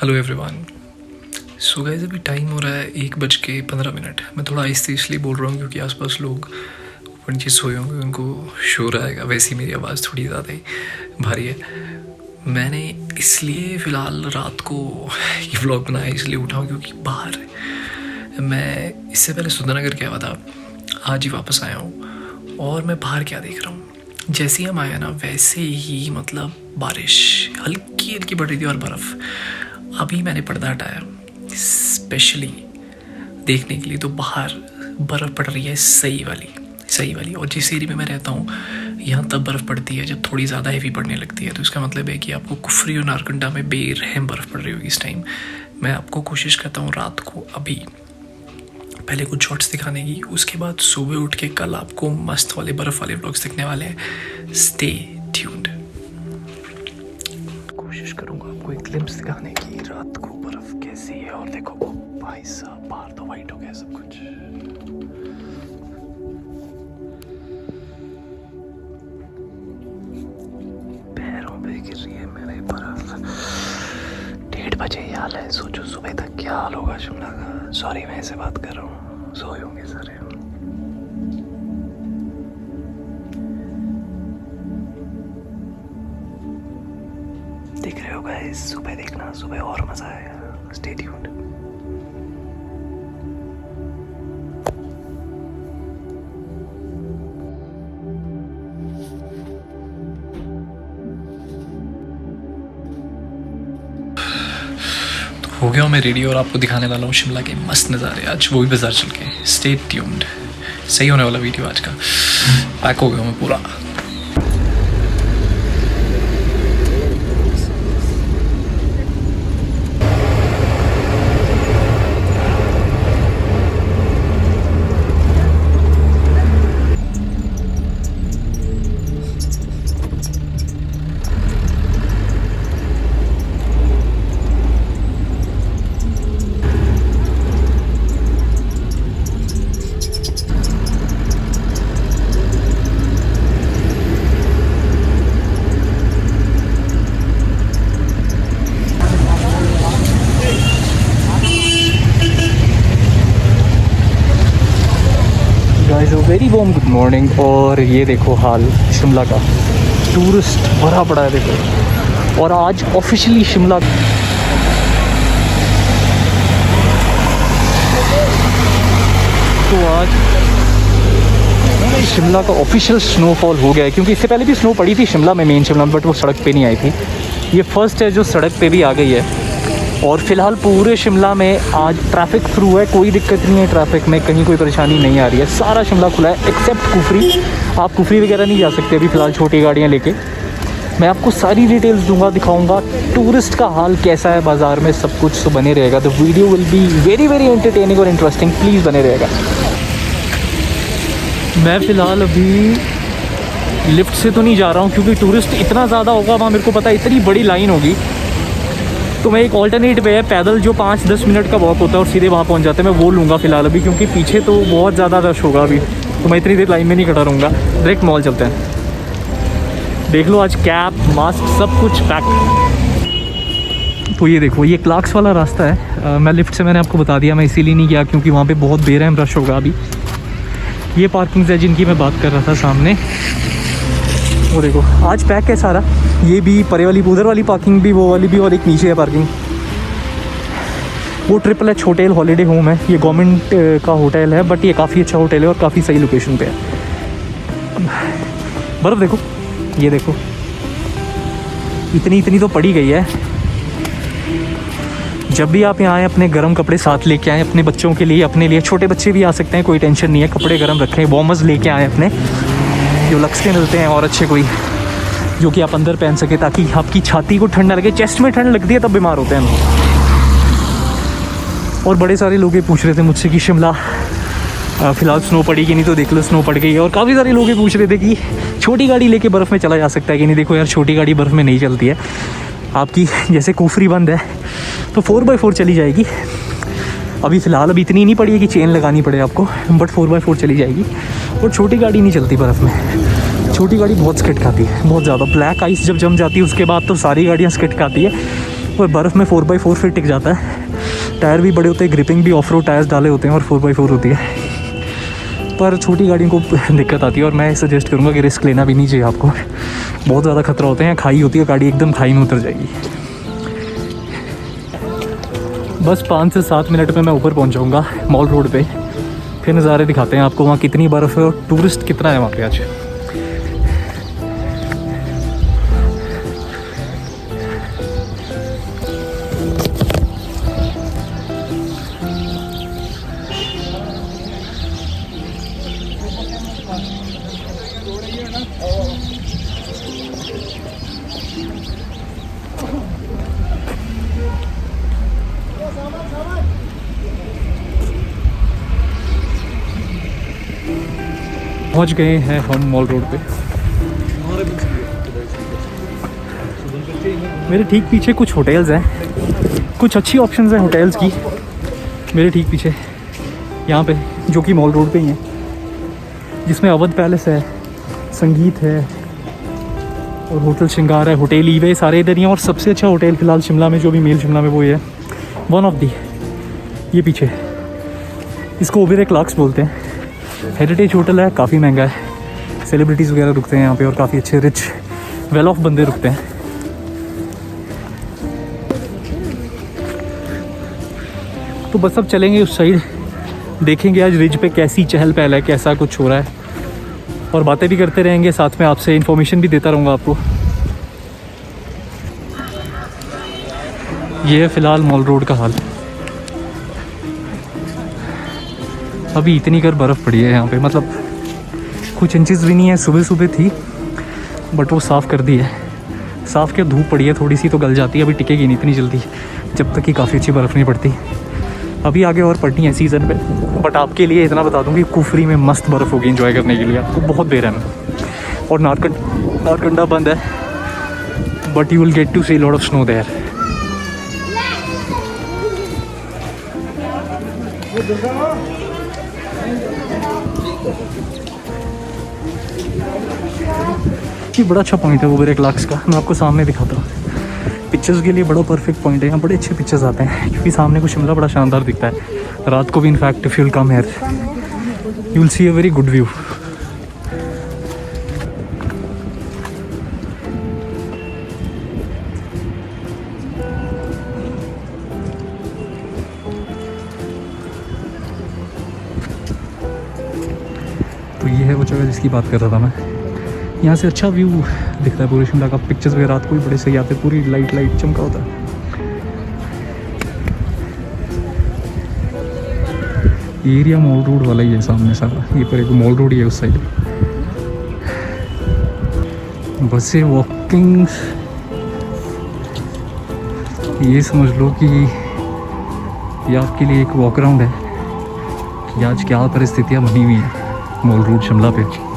Hello everyone. So guys अभी time हो रहा है 1:15। मैं थोड़ा आहिस्ते इसलिए बोल रहा हूँ क्योंकि आसपास लोग ऊपर नीचे सोए होंगे, उनको शोर आएगा। वैसे ही मेरी आवाज़ थोड़ी ज़्यादा ही भारी है। मैंने इसलिए फ़िलहाल रात को ये व्लॉग बनाया, इसलिए उठाऊँ क्योंकि बाहर मैं इससे पहले सुंदरनगर गया हुआ था, आज ही वापस आया हूँ। और मैं बाहर क्या देख रहा हूँ, जैसे ही हम आए ना वैसे ही मतलब बारिश हल्की हल्की पड़ रही थी और बर्फ़। अभी मैंने पर्दा हटाया स्पेशली देखने के लिए, तो बाहर बर्फ़ पड़ रही है सही वाली। और जिस एरिया में मैं रहता हूँ यहाँ तब बर्फ़ पड़ती है जब थोड़ी ज़्यादा हैवी पड़ने लगती है। तो इसका मतलब है कि आपको कुफरी और नारकंडा में बेरहम बर्फ़ पड़ रही होगी इस टाइम। मैं आपको कोशिश करता हूँ रात को अभी पहले कुछ शॉट्स दिखाने की, उसके बाद सुबह उठ के कल आपको मस्त वाले बर्फ़ वाले व्लॉग्स दिखने वाले हैं। Stay tuned. कोशिश करूँगा आपको एक ग्लिम्स दिखाने की रात को बर्फ़ कैसी है। और देखो भाई साहब बाहर तो वाइट हो गया सब कुछ। पैरों पे गिर रही है मेरे बर्फ़। 1:30 बजे ही हाल है, सोचो सुबह तक क्या हाल होगा शिमला का। सॉरी मैं ऐसे बात कर रहा हूँ, सोए होंगे सारे। देख रहे हो गाइस, सुबह देखना, सुबह और मजा आएगा। Stay tuned. तो हो गया हूँ मैं रेडी और आपको दिखाने वाला हूँ शिमला के मस्त नज़ारे आज, वो भी बाजार चल के। Stay tuned. सही होने वाला वीडियो आज का। पैक हो गया मैं पूरा। Very warm good morning. और ये देखो हाल शिमला का, टूरिस्ट भरा पड़ा है देखो। और आज ऑफिशियली शिमला शिमला का ऑफिशियल स्नोफॉल हो गया है, क्योंकि इससे पहले भी स्नो पड़ी थी शिमला में, मेन शिमला में, बट वो सड़क पे नहीं आई थी। ये फर्स्ट है जो सड़क पे भी आ गई है। और फ़िलहाल पूरे शिमला में आज ट्रैफिक थ्रू है, कोई दिक्कत नहीं है ट्रैफिक में, कहीं कोई परेशानी नहीं आ रही है। सारा शिमला खुला है एक्सेप्ट कुफरी। आप कुफरी वगैरह नहीं जा सकते अभी फ़िलहाल छोटी गाड़ियाँ लेके। मैं आपको सारी डिटेल्स दूंगा, दिखाऊंगा टूरिस्ट का हाल कैसा है बाज़ार में, सब कुछ। तो बने रहेगा, the video will be very very entertaining और इंटरेस्टिंग। प्लीज़ बने रहेगा। मैं फ़िलहाल अभी लिफ्ट से तो नहीं जा रहा हूँ क्योंकि टूरिस्ट इतना ज़्यादा होगा वहाँ, मेरे को पता है इतनी बड़ी लाइन होगी। तो मैं एक ऑल्टरनेट वे है पैदल, जो 5-10 मिनट का वॉक होता है और सीधे वहाँ पहुँच जाते हैं, मैं वो लूँगा फ़िलहाल अभी, क्योंकि पीछे तो बहुत ज़्यादा रश होगा अभी। तो मैं इतनी देर लाइन में नहीं खड़ा रहूँगा, डायरेक्ट मॉल चलते हैं। देख लो आज कैप मास्क सब कुछ पैक। तो ये देखो ये क्लार्क्स वाला रास्ता है। मैं लिफ्ट से मैंने आपको बता दिया, मैं इसीलिए नहीं गया क्योंकि वहाँ पर बहुत बेरहम रश होगा अभी। ये पार्किंग्स है जिनकी मैं बात कर रहा था सामने, वो देखो आज पैक है सारा। ये भी परे वाली, उधर वाली पार्किंग भी, वो वाली भी, और एक नीचे है पार्किंग। वो triple H hotel holiday home है, ये गवर्नमेंट का होटल है, बट ये काफ़ी अच्छा होटल है और काफ़ी सही लोकेशन पे है। बर्फ़ देखो, ये देखो इतनी तो पड़ी गई है। जब भी आप यहाँ आएँ अपने गर्म कपड़े साथ लेके आएँ, अपने बच्चों के लिए, अपने लिए, छोटे बच्चे भी आ सकते हैं, कोई टेंशन नहीं है। कपड़े गर्म रखें, वार्मर्स लेके आएँ अपने, जो लक्स के मिलते हैं, और अच्छे कोई जो कि आप अंदर पहन सके, ताकि आपकी छाती को ठंड ना लगे। चेस्ट में ठंड लगती है तब बीमार होते हैं। और बड़े सारे लोग ये पूछ रहे थे मुझसे कि शिमला फ़िलहाल स्नो पड़ी कि नहीं, तो देख लो स्नो पड़ गई है। और काफ़ी सारे लोग ये पूछ रहे थे कि छोटी गाड़ी लेके बर्फ़ में चला जा सकता है कि नहीं। देखो यार, छोटी गाड़ी बर्फ़ में नहीं चलती है आपकी, जैसे कुफरी बंद है तो 4x4 चली जाएगी। अभी फ़िलहाल अभी इतनी नहीं पड़ी है कि चेन लगानी पड़े आपको, बट 4x4 चली जाएगी। और छोटी गाड़ी नहीं चलती बर्फ़ में, छोटी गाड़ी बहुत स्किड खाती है, बहुत ज़्यादा। ब्लैक आइस जब जम जाती है उसके बाद तो सारी गाड़ियाँ स्किड खाती है। और बर्फ़ में 4x4 फिर टिक जाता है। टायर भी बड़े होते हैं, ग्रिपिंग भी ऑफ रोड टायर्स डाले होते हैं और 4x4 होती है। पर छोटी गाड़ियों को दिक्कत आती है और मैं सजेस्ट करूँगा कि रिस्क लेना भी नहीं चाहिए आपको। बहुत ज़्यादा खतरा होता है, खाई होती है, गाड़ी एकदम खाई में उतर जाएगी। बस 5 से 7 मिनट में मैं ऊपर पहुँच जाऊँगा मॉल रोड पे। फिर नज़ारे दिखाते हैं आपको, वहाँ कितनी बर्फ़ है और टूरिस्ट कितना है वहाँ पे आज। पहुंच गए हैं हम मॉल रोड पे। मेरे ठीक पीछे कुछ होटल्स हैं, कुछ अच्छी ऑप्शंस हैं होटल्स की मेरे ठीक पीछे यहाँ पे, जो कि मॉल रोड पे ही हैं, जिसमें अवध पैलेस है, संगीत है और होटल श्रृंगार है, होटल ईवे, सारे इधर ही हैं। और सबसे अच्छा होटल फ़िलहाल शिमला में, जो भी मेल शिमला में, वो ये है वन ऑफ दी, ये पीछे, इसको ओबेरॉय क्लार्क्स बोलते हैं। हेरिटेज होटल है, काफ़ी महंगा है, सेलिब्रिटीज़ वगैरह रुकते हैं यहाँ पे और काफ़ी अच्छे रिच वेल ऑफ बंदे रुकते हैं। तो बस अब चलेंगे उस साइड, देखेंगे आज रिज पे कैसी चहल पहल है, कैसा कुछ हो रहा है, और बातें भी करते रहेंगे, साथ में आपसे इन्फॉर्मेशन भी देता रहूँगा आपको। ये है फ़िलहाल मॉल रोड का हाल। अभी इतनी कर बर्फ़ पड़ी है यहाँ पे, मतलब कुछ इंचेस भी नहीं है। सुबह सुबह थी बट वो साफ़ कर दी है। साफ़ क्या, धूप पड़ी है थोड़ी सी तो गल जाती है, अभी टिकेगी नहीं इतनी जल्दी, जब तक कि काफ़ी अच्छी बर्फ़ नहीं पड़ती। अभी आगे और पड़नी है सीज़न पे, बट आपके लिए इतना बता दूँ कि कुफरी में मस्त बर्फ़ होगी एंजॉय करने के लिए, आपको बहुत देर है। और नारकंडा बंद है, but you will get to see lot of snow there. ये बड़ा अच्छा पॉइंट है ओबेरॉय क्लार्क्स का, मैं आपको सामने दिखाता हूँ। पिक्चर्स के लिए बड़ा परफेक्ट पॉइंट है, यहाँ बड़े अच्छे पिक्चर्स आते हैं, क्योंकि सामने को शिमला बड़ा शानदार दिखता है। रात को भी in fact if you will come here you will see a very good view. तो ये है वो जगह जिसकी बात कर रहा था मैं। यहाँ से अच्छा व्यू दिखता है पूरे शिमला का। पिक्चर्स वगैरह रात को भी बड़े सही आते हैं, पूरी लाइट चमका होता है। एरिया मॉल रोड वाला ही है सामने सारा, ये पर एक मॉल रोड ही है उस साइड। बसें, वॉकिंग, ये समझ लो कि ये आपके लिए एक वॉक अराउंड है कि आज क्या परिस्थितियाँ बनी हुई हैं मॉल रोड शिमला पे।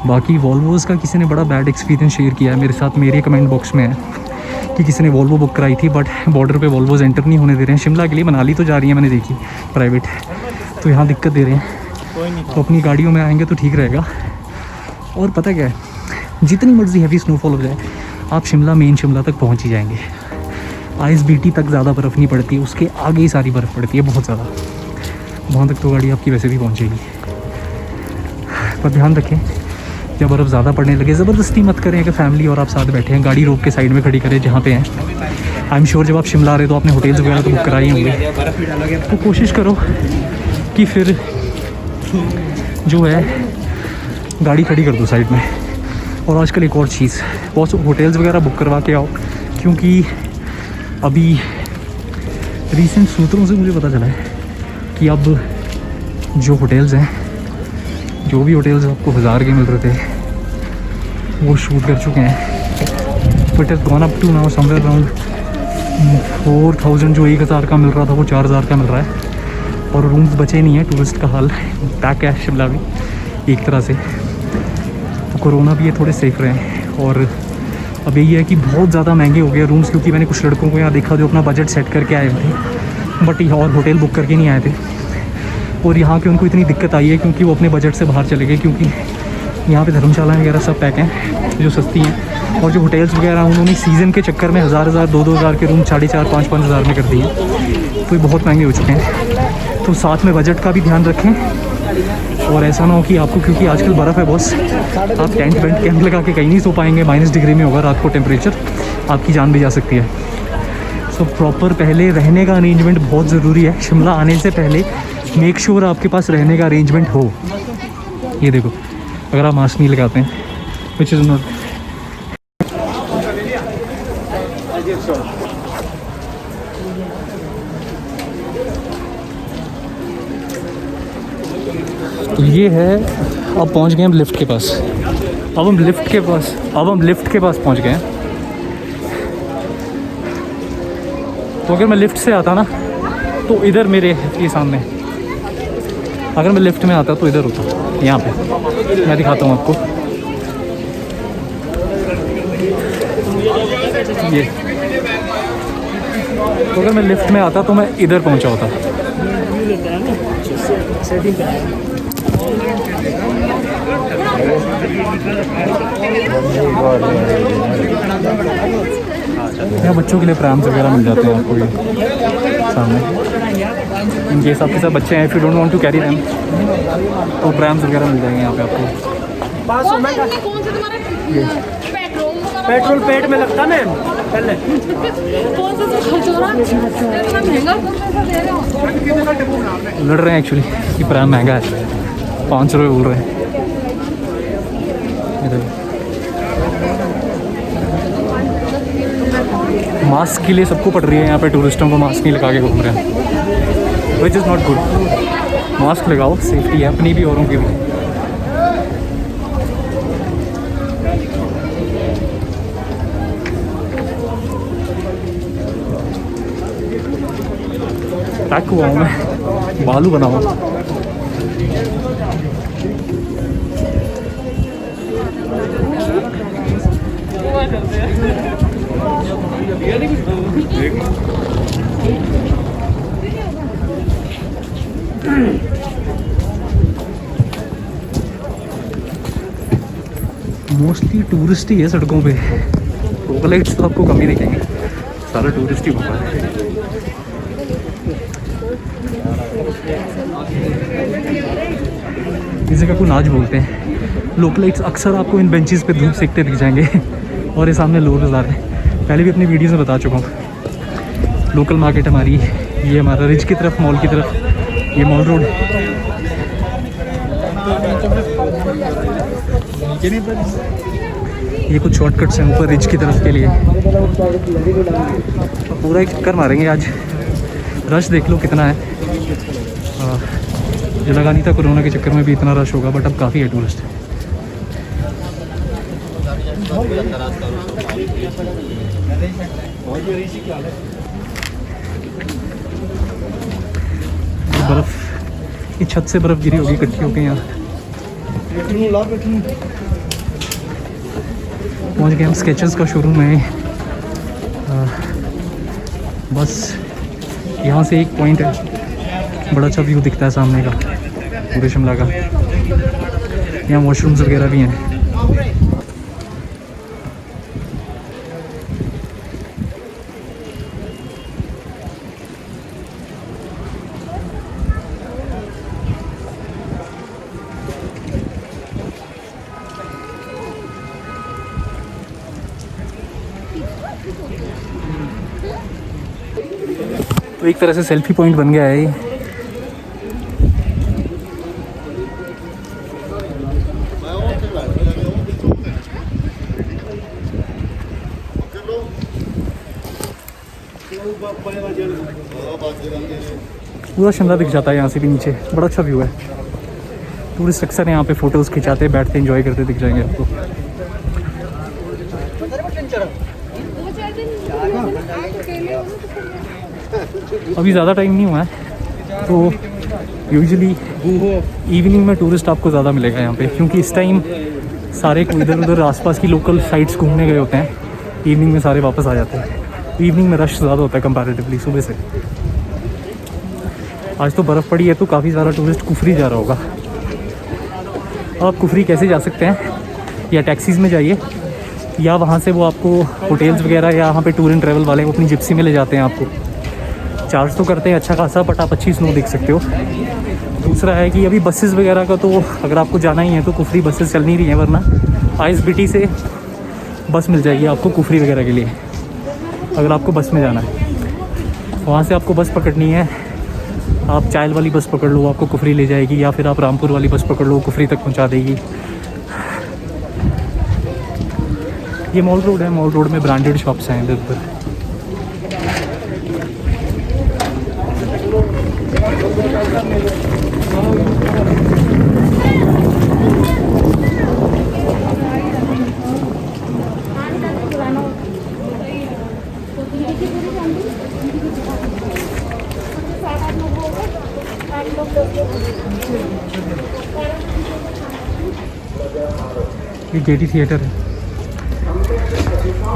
बाकी वॉल्वोज़ का किसी ने बड़ा बैड एक्सपीरियंस शेयर किया है मेरे साथ, मेरे कमेंट बॉक्स में है कि किसी ने वॉल्वो बुक कराई थी बट बॉर्डर पे वॉल्वोज़ एंटर नहीं होने दे रहे हैं शिमला के लिए। मनाली तो जा रही है मैंने देखी प्राइवेट, तो यहाँ दिक्कत दे रहे हैं। तो अपनी गाड़ियों में आएंगे तो ठीक रहेगा। और पता क्या है, जितनी मर्जी हैवी स्नोफॉल हो जाए आप शिमला, मेन शिमला तक पहुँच ही जाएंगे। ISBT तक ज़्यादा बर्फ़ नहीं पड़ती, उसके आगे ही सारी बर्फ़ पड़ती है बहुत ज़्यादा। वहाँ तक तो गाड़ी आपकी वैसे भी पहुँचेगी। पर ध्यान रखें, जब बर्फ़ ज़्यादा पड़ने लगे ज़बरदस्ती मत करें। अगर फैमिली और आप साथ बैठे हैं, गाड़ी रोक के साइड में खड़ी करें जहाँ पे हैं। आई एम श्योर जब आप शिमला आ रहे तो आपने होटल्स वगैरह तो बुक कराए होंगे, तो कोशिश करो कि फिर जो है गाड़ी खड़ी कर दो साइड में। और आजकल एक और चीज़, बहुत होटल्स वगैरह बुक करवा के आओ, क्योंकि अभी रिसेंट सूत्रों से मुझे पता चला है कि अब जो होटल्स हैं, जो भी होटल्स आपको 1000 के मिल रहे थे वो शूट कर चुके हैं। But it gone up to now somewhere around 4000, जो 1000 का मिल रहा था वो 4000 का मिल रहा है। और रूम्स बचे नहीं है, टूरिस्ट का हाल पैक है शिमला भी एक तरह से। तो कोरोना भी ये थोड़े सेफ रहे हैं। और अब यही है कि बहुत ज़्यादा महंगे हो गए रूम्स, क्योंकि मैंने कुछ लड़कों को यहाँ देखा जो अपना बजट सेट करके आए थे बट और होटल बुक करके नहीं आए थे। और यहाँ के उनको इतनी दिक्कत आई है क्योंकि वो अपने बजट से बाहर चले गए, क्योंकि यहाँ पे धर्मशाला वगैरह सब पैक हैं जो सस्ती हैं, और जो होटल्स वगैरह उन्होंने सीज़न के चक्कर में 1000 2 हज़ार के रूम 4,500 5,000 में कर दिए हैं, तो ये बहुत महंगे हो चुके हैं। तो साथ में बजट का भी ध्यान रखें, और ऐसा ना हो कि आपको, क्योंकि आजकल बर्फ़ है बॉस, आप टेंट वेंट कैंप लगा के कहीं नहीं सो पाएंगे, -डिग्री में होगा रात को टेम्परेचर, आपकी जान भी जा सकती है। सो प्रॉपर पहले रहने का अरेंजमेंट बहुत ज़रूरी है। शिमला आने से पहले मेक श्योर आपके पास रहने का अरेंजमेंट हो। ये देखो, अगर आप मास्क नहीं लगाते हैं, विच इज़ नॉट, तो ये है, अब पहुंच गए हम लिफ्ट के पास। अब हम लिफ्ट के पास पहुंच गए हैं। तो अगर मैं लिफ्ट से आता ना तो इधर मेरे ये सामने, अगर मैं लिफ्ट में आता तो इधर होता, यहाँ पे मैं दिखाता हूँ आपको। ये तो अगर मैं लिफ्ट में आता तो मैं इधर पहुँचा होता। यहाँ बच्चों के लिए प्रैम्स वगैरह मिल जाते हैं आपको, ये सामने। इन केस आपके साथ बच्चे हैं, if you don't want to carry them, तो प्रैम्स वगैरह मिल जाएंगे यहाँ पे आपको। पेट्रोल पेट में लगता ना पहले। लड़ रहे हैं एक्चुअली कि प्रैम महंगा है, 500 रुपये बोल रहे हैं। मास्क के लिए सबको पड़ रही है यहाँ पे, टूरिस्टों को मास्क नहीं लगा के घूम रहे हैं, which is not good. Mask लगाओ, सेफ्टी है अपनी भी औरों की भी। पैक हुआ हूँ मैं, बालू बना हुआ। मोस्टली टूरिस्ट ही है सड़कों पे, लोकलाइट्स तो आपको कम ही दिखेंगे, सारा टूरिस्ट ही होता है। इस जगह को नाच बोलते हैं। लोकलाइट्स अक्सर आपको इन बेंचेस पे धूप सेकते दिख जाएंगे और ये सामने लोग बाज़ार है, पहले भी अपनी वीडियोस में बता चुका हूँ। लोकल मार्केट हमारी, ये हमारा रिज की तरफ, मॉल की तरफ, ये मॉल रोड। ये कुछ शॉर्टकट्स हैं ऊपर रिज की तरफ के लिए। तो पूरा एक चक्कर मारेंगे आज। रश देख लो कितना है, जो लगा नहीं था कोरोना के चक्कर में भी इतना रश होगा, बट अब काफ़ी है टूरिस्ट। बर्फ़ की छत से बर्फ़ गिरी होगी इकट्ठी होगी यहाँ। पहुँच गए हम स्केचेस का शोरूम है। बस यहाँ से एक पॉइंट है, बड़ा अच्छा व्यू दिखता है सामने का पूरे शिमला का। यहाँ वॉशरूम्स वगैरह भी हैं। तो एक तरह से सेल्फी पॉइंट बन गया है ये। पूरा शिमला दिख जाता है यहाँ से भी नीचे, बड़ा अच्छा व्यू है। टूरिस्ट अक्सर यहाँ पे फ़ोटोज़ खिंचाते, बैठते, एंजॉय करते दिख जाएंगे आपको। अभी ज़्यादा टाइम नहीं हुआ है, तो यूजुअली इवनिंग में टूरिस्ट आपको ज़्यादा मिलेगा यहाँ पे, क्योंकि इस टाइम सारे इधर उधर आसपास की लोकल साइट्स घूमने गए होते हैं। इवनिंग में सारे वापस आ जाते हैं। इवनिंग में रश ज़्यादा होता है कंपैरेटिवली सुबह से। आज तो बर्फ़ पड़ी है तो काफ़ी सारा टूरिस्ट कुफरी जा रहा होगा। आप कुफरी कैसे जा सकते हैं, या टैक्सीज़ में जाइए, या वहाँ से वो आपको होटल्स वगैरह या यहाँ पे टूर एंड ट्रैवल वाले वो अपनी जिप्सी में ले जाते हैं आपको। चार्ज तो करते हैं अच्छा खासा, बट आप अच्छी स्नो देख सकते हो। दूसरा है कि अभी बसेस वगैरह का तो अगर आपको जाना ही है तो कुफरी बसेस चल नहीं रही हैं, वरना ISBT से बस मिल जाएगी आपको कुफरी वगैरह के लिए, अगर आपको बस में जाना है। वहाँ से आपको बस पकड़नी है, आप चायल वाली बस पकड़ लो, आपको कुफरी ले जाएगी, या फिर आप रामपुर वाली बस पकड़ लो, कुफरी तक पहुँचा देगी। ये मॉल रोड है, मॉल रोड में ब्रांडेड शॉप्स हैं इधर उधर। ये गेटी थिएटर है,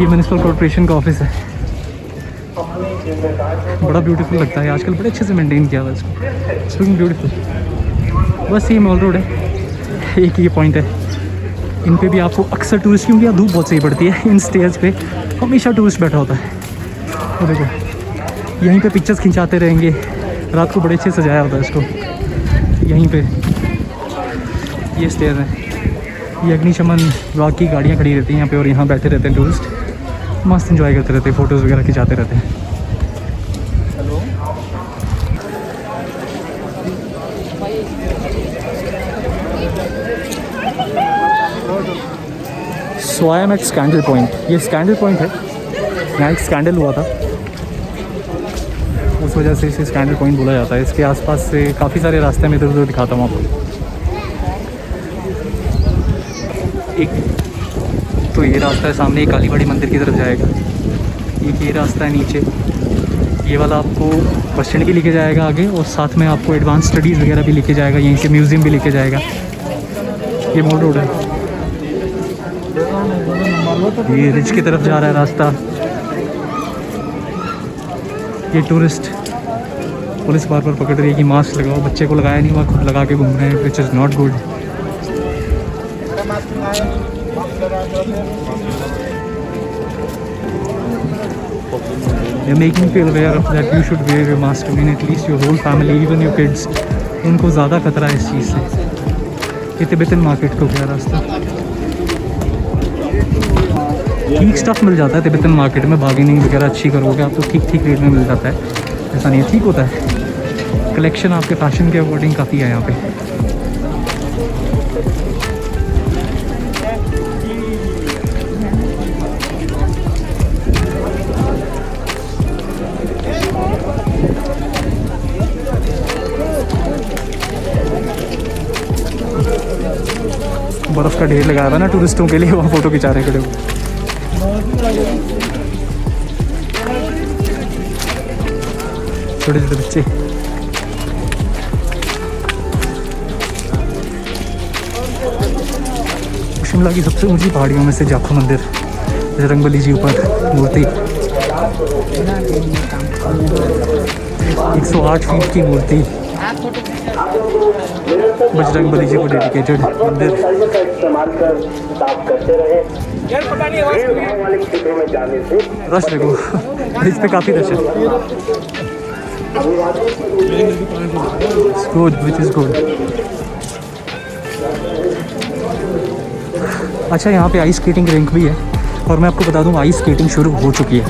ये म्यूनिसिपल कॉर्पोरेशन का ऑफिस है। बड़ा ब्यूटीफुल लगता है, आजकल बड़े अच्छे से मेंटेन किया हुआ है इसको, इट्स लुकिंग ब्यूटीफुल। बस ये मॉल रोड है, एक ये पॉइंट है। इन पे भी आपको अक्सर टूरिस्ट, क्योंकि यहाँ धूप बहुत सही पड़ती है, इन स्टेज पे हमेशा टूरिस्ट बैठा होता है। और देखो यहीं पे पिक्चर्स खिंचाते रहेंगे, रात को बड़े अच्छे सजाया होता है इसको। यहीं पे ये स्टेज है, ये अग्निशमन विभाग की गाड़ियाँ खड़ी रहती हैं यहाँ पे, और यहाँ बैठे रहते हैं टूरिस्ट, मस्त एंजॉय करते रहते हैं, फ़ोटोज़ वगैरह खिंचाते रहते हैं। So I am at Scandal Point, ये स्कैंडल पॉइंट है, यहाँ एक स्कैंडल हुआ था, उस वजह से इसे स्कैंडल पॉइंट बोला जाता है। इसके आसपास से काफ़ी सारे रास्ते मैं इधर उधर दिखाता हूँ आपको। एक तो ये रास्ता है सामने, कालीबाड़ी मंदिर की तरफ जाएगा। एक ये रास्ता है नीचे, ये वाला आपको बस स्टैंड भी लेके जाएगा आगे, और साथ में आपको एडवांस स्टडीज़ वगैरह भी लेके जाएगा, यहीं से म्यूज़ियम भी लेके जाएगा। ये मॉल रोड है, ये रिच की तरफ जा रहा है रास्ता। ये टूरिस्ट पुलिस बार बार पकड़ रही है कि मास्क लगाओ, बच्चे को लगाया नहीं हुआ, खुद लगा के घूम रहे हैं, which is not good. They're making you feel aware of that you should wear your mask. I mean, at least your whole family, even your kids, उनको ज़्यादा खतरा है इस चीज़ से। ये तिब्बतन मार्केट को गया रास्ता, ठीक स्टफ़ मिल जाता है तिब्बतन मार्केट में, बार्गेनिंग वगैरह अच्छी करोगे आपको ठीक ठीक रेट में मिल जाता है, ऐसा नहीं है, ठीक होता है। कलेक्शन आपके फैशन के अकॉर्डिंग काफ़ी है यहाँ पे। बर्फ़ का ढेर लगाया हुआ है ना टूरिस्टों के लिए, वहाँ फ़ोटो खिंचा रहे खड़े हुए। छोटे छोटे बच्चे, शिमला की सबसे ऊंची पहाड़ियों में से जाखू मंदिर, बजरंगबली जी ऊपर मूर्ति, 108 फीट की मूर्ति, बजरंगबली जी को डेडिकेटेड मंदिर। रश देखो, ब्रिज पे काफ़ी रश है। Good, which is good. अच्छा, यहाँ पे आइस स्केटिंग रिंक भी है, और मैं आपको बता दूँ आइस स्केटिंग शुरू हो चुकी है,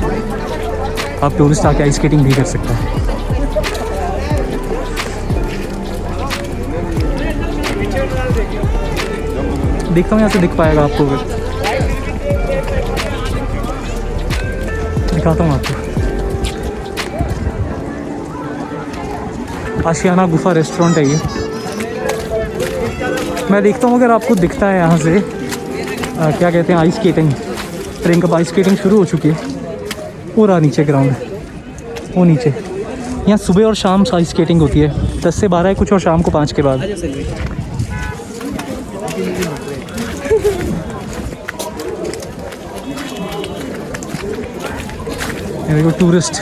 आप टूरिस्ट आके आइस स्केटिंग भी कर सकता है। देखता हूँ यहाँ से दिख पाएगा आपको, दिखाता हूँ आपको। आशियाना गुफा रेस्टोरेंट है ये, मैं देखता हूँ अगर आपको दिखता है यहाँ से क्या कहते हैं आइस स्केटिंग रिंक। अब आइस स्केटिंग शुरू हो चुकी है, पूरा नीचे ग्राउंड, वो नीचे। यहाँ सुबह और शाम आइस स्केटिंग होती है, 10 से 12 है कुछ, और शाम को 5 के बाद। देखो टूरिस्ट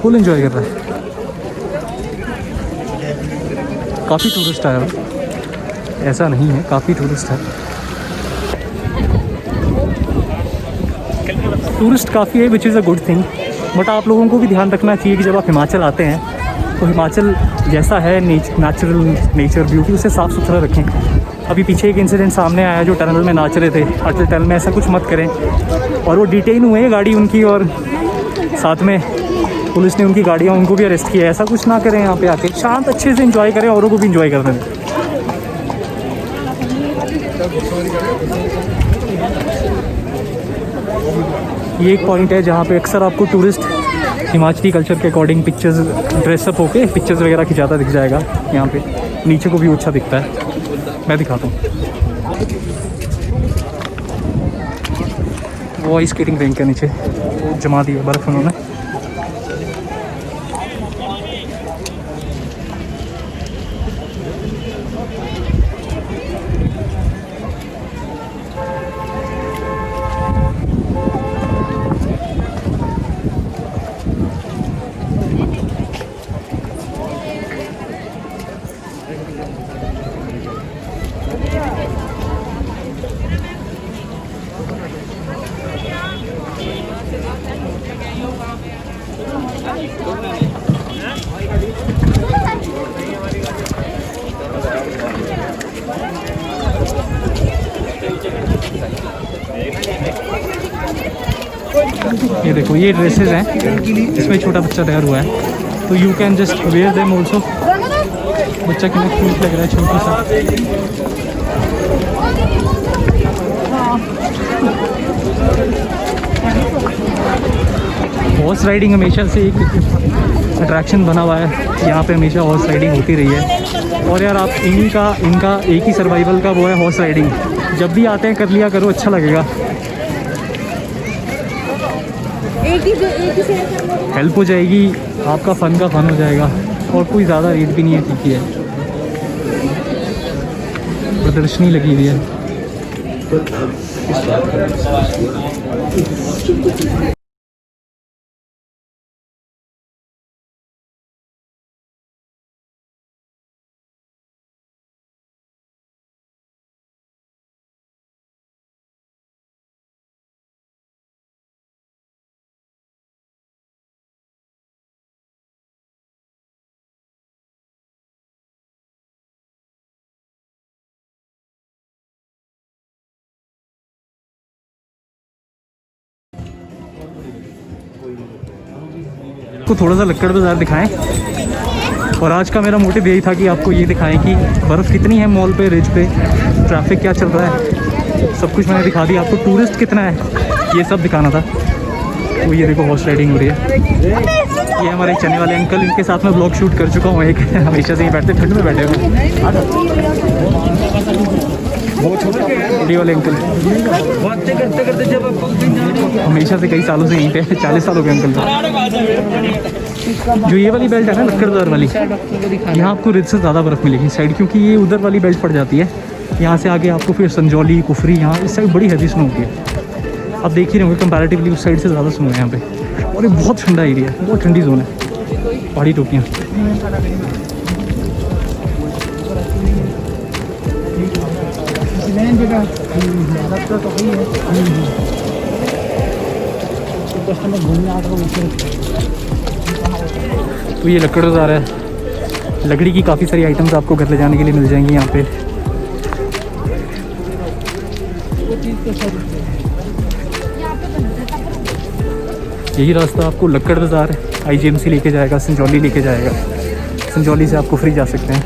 फुल एंजॉय कर रहा है। काफ़ी टूरिस्ट आया है, ऐसा नहीं है, काफ़ी टूरिस्ट है। टूरिस्ट काफ़ी है, which is a good thing. But आप लोगों को भी ध्यान रखना चाहिए कि जब आप हिमाचल आते हैं तो हिमाचल जैसा है नेचुरल नेचर ब्यूटी, उसे साफ़ सुथरा रखें। अभी पीछे एक इंसिडेंट सामने आया, जो टनल में नाच रहे थे, अटल टनल में, ऐसा कुछ मत करें। और वो डिटेन हुए गाड़ी उनकी, और साथ में पुलिस ने उनकी गाड़ियाँ, उनको भी अरेस्ट किया। ऐसा कुछ ना करें, यहाँ पे आके शांत अच्छे से इंजॉय करें, औरों को भी इंजॉय करने दें। ये एक पॉइंट है जहाँ पे अक्सर आपको टूरिस्ट हिमाचली कल्चर के अकॉर्डिंग पिक्चर्स ड्रेसअप होके पिक्चर्स वगैरह खिंचाता दिख जाएगा। यहाँ पे नीचे को भी अच्छा दिखता है, मैं दिखाता हूँ। वो आइस स्केटिंग रिंक के नीचे जमा दी है बर्फ़ उन्होंने। ये देखो, ये ड्रेसेस हैं, इसमें छोटा बच्चा तैयार हुआ है, तो you can just wear them also. बच्चा कितना क्यूट लग रहा है, छोटा सा। हॉर्स राइडिंग हमेशा से एक अट्रैक्शन बना हुआ है, यहाँ पे हमेशा हॉर्स राइडिंग होती रही है। और यार आप इनका एक ही सर्वाइवल का वो है हॉर्स राइडिंग। जब भी आते हैं कर लिया करो, अच्छा लगेगा, हेल्प हो जाएगी, आपका फ़न का फ़न हो जाएगा, और कोई ज़्यादा रेट भी नहीं है, ठीक है। प्रदर्शनी लगी हुई है। को थोड़ा सा लक्कड़ बाज़ार दिखाएं, और आज का मेरा मोटिव यही था कि आपको ये दिखाएं कि बर्फ़ कितनी है मॉल पे, रिज पे, ट्रैफिक क्या चल रहा है, सब कुछ मैंने दिखा दिया आपको। टूरिस्ट कितना है ये सब दिखाना था। तो ये देखो हॉर्स राइडिंग हो रही है। ये हमारे चने वाले अंकल, इनके साथ मैं ब्लॉग शूट कर चुका हूँ एक, हमेशा से ही बैठते, ठंड में बैठे हुए। ये वाले अंकल बातें करते करते जब हमेशा से कई सालों से यहीं पे, 40 साल हो गए अंकल को। जो ये वाली बेल्ट है ना लक्कड़ बाज़ार वाली, यहाँ आपको रिज से ज़्यादा बर्फ़ मिलेगी साइड, क्योंकि ये उधर वाली बेल्ट पड़ जाती है। यहाँ से आगे आपको फिर संजौली, कुफरी, यहाँ इस साइड बड़ी हैवी स्नो होती है। आप देख ही रहे होंगे कंपैरेटिवली उस साइड से ज़्यादा स्नो है यहाँ पे, और ये बहुत ठंडा एरिया है, बहुत ठंडी जोन है, पहाड़ी टोपियाँ। तो ये लक्कड़ बाज़ार है, लकड़ी की काफ़ी सारी आइटम्स आपको घर ले जाने के लिए मिल जाएंगी यहाँ पे। यही रास्ता आपको लक्कड़ बाज़ार IGMC लेके जाएगा, संजौली लेके जाएगा। संजौली से आपको फ्री जा सकते हैं।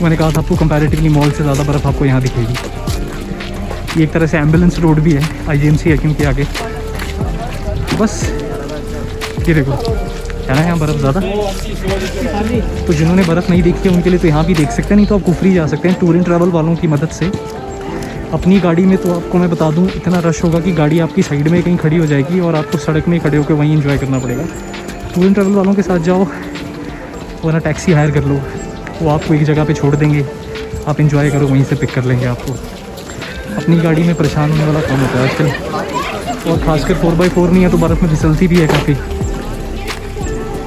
मैंने कहा था आपको कंपैरेटिवली मॉल से ज़्यादा बर्फ़ आपको यहाँ दिखेगी। ये एक तरह से एम्बुलेंस रोड भी है, IGMC है क्योंकि आगे। बस ये देखो है ना यहाँ बर्फ़ ज़्यादा, तो जिन्होंने बर्फ़ नहीं देखी है उनके लिए तो यहाँ भी देख सकते हैं, नहीं तो आप कुफरी जा सकते हैं टूर एंड ट्रैवल वालों की मदद से। अपनी गाड़ी में तो आपको मैं बता दूँ इतना रश होगा कि गाड़ी आपकी साइड में कहीं खड़ी हो जाएगी और आपको सड़क में खड़े होकर वहीं एंजॉय करना पड़ेगा। टूर एंड ट्रैवल वालों के साथ जाओ, वरना टैक्सी हायर कर लो, वो आपको एक जगह पे छोड़ देंगे, आप एंजॉय करो, वहीं से पिक कर लेंगे आपको। अपनी गाड़ी में परेशान होने वाला काम होता है आजकल। और खासकर 4x4 नहीं है तो बर्फ़ में फिसलती भी है काफ़ी।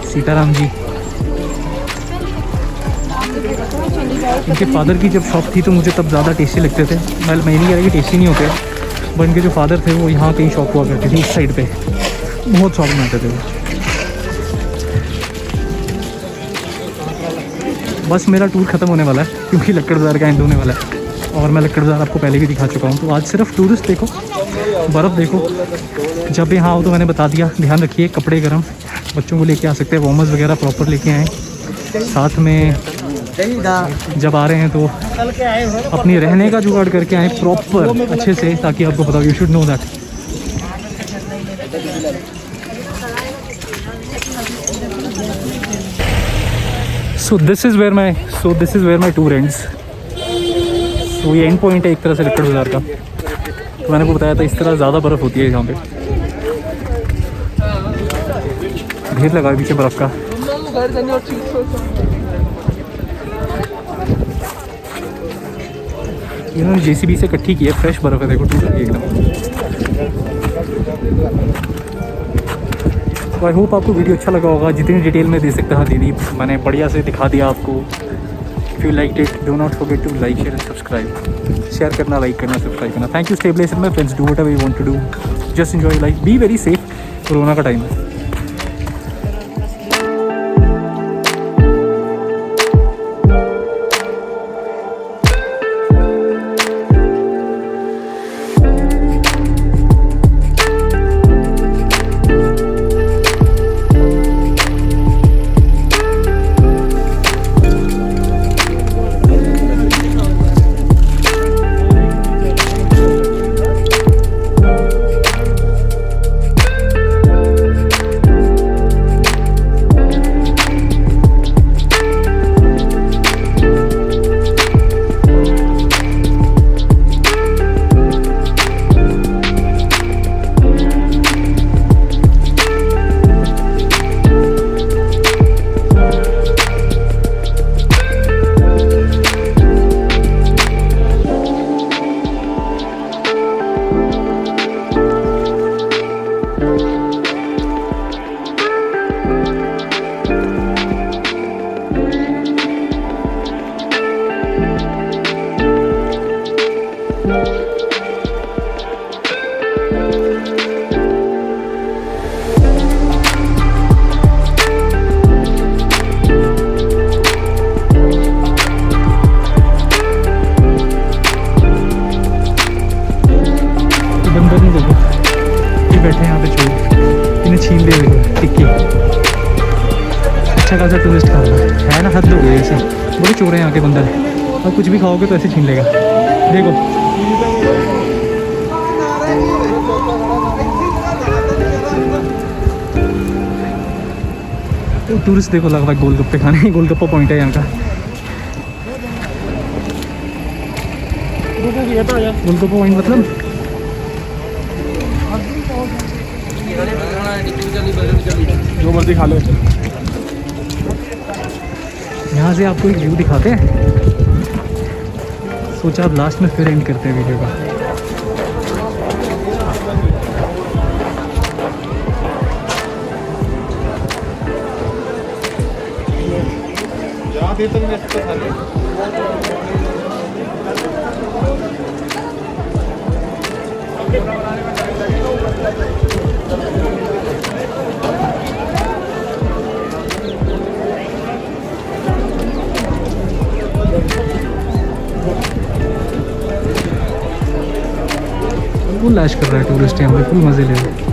सीताराम जी, इनके फादर की जब शॉप थी तो मुझे तब ज़्यादा टेस्टी लगते थे। मैं नहीं कह रहा कि टेस्टी नहीं होते, बट इनके जो फादर थे वो यहाँ कहीं शॉप हुआ करती थी इस साइड पे, बहुत शॉप बनाते थे वो। बस मेरा टूर ख़त्म होने वाला है क्योंकि लक्कड़ बाज़ार का एंड होने वाला है, और मैं लक्कड़ बाज़ार आपको पहले भी दिखा चुका हूँ। तो आज सिर्फ टूरिस्ट देखो, बर्फ़ देखो। जब यहाँ आओ तो मैंने बता दिया, ध्यान रखिए कपड़े गर्म, बच्चों को लेके आ सकते हैं, वॉर्मर्स वगैरह प्रॉपर लेके आएँ। साथ में जब आ रहे हैं तो अपनी रहने का जुगाड़ करके आए प्रॉपर अच्छे से, ताकि आपको पता हो, you should know that. So this is where my tour ends. तो ये एंड पॉइंट है एक तरह से लक्कड़ बाज़ार का। तो मैंने को बताया था इस तरह ज़्यादा बर्फ़ होती है यहाँ पे, ढेर लगा है पीछे बर्फ़ का। इन्होंने JCB से इकट्ठी की है, फ्रेश बर्फ़ है, देखो टूट रही है एकदम। तो आई होप आपको वीडियो अच्छा लगा होगा। जितनी डिटेल में दे सकता था दीदी मैंने बढ़िया से दिखा दिया आपको। If you like it do not forget to like, share and subscribe. Share करना, लाइक करना, सब्सक्राइब करना। Thank you, stay blessed my friends, do whatever you want to do, just enjoy life, be very safe. Corona का time है। बैठे हैं यहाँ पे चोर, इन्हें छीन ले टिक्की। अच्छा खासा टूरिस्ट खा रहा है ना, हद हो गई ऐसे, बड़े चोर हैं यहाँ के बंदर। और कुछ भी खाओगे तो ऐसे छीन लेगा, देखो। तो टूरिस्ट देखो लगा भाई गोलगप्पे खाने, गोलगप्पा पॉइंट है यहाँ का। गोलगप्पा पॉइंट मतलब जो मर्जी खा लो। यहाँ से आपको एक व्यू दिखाते हैं, सोचा अब लास्ट में फिर एंड करते हैं वीडियो का। फुल ऐश कर रहा है टूरिस्ट यहाँ पे, फुल मज़े ले रहे हैं।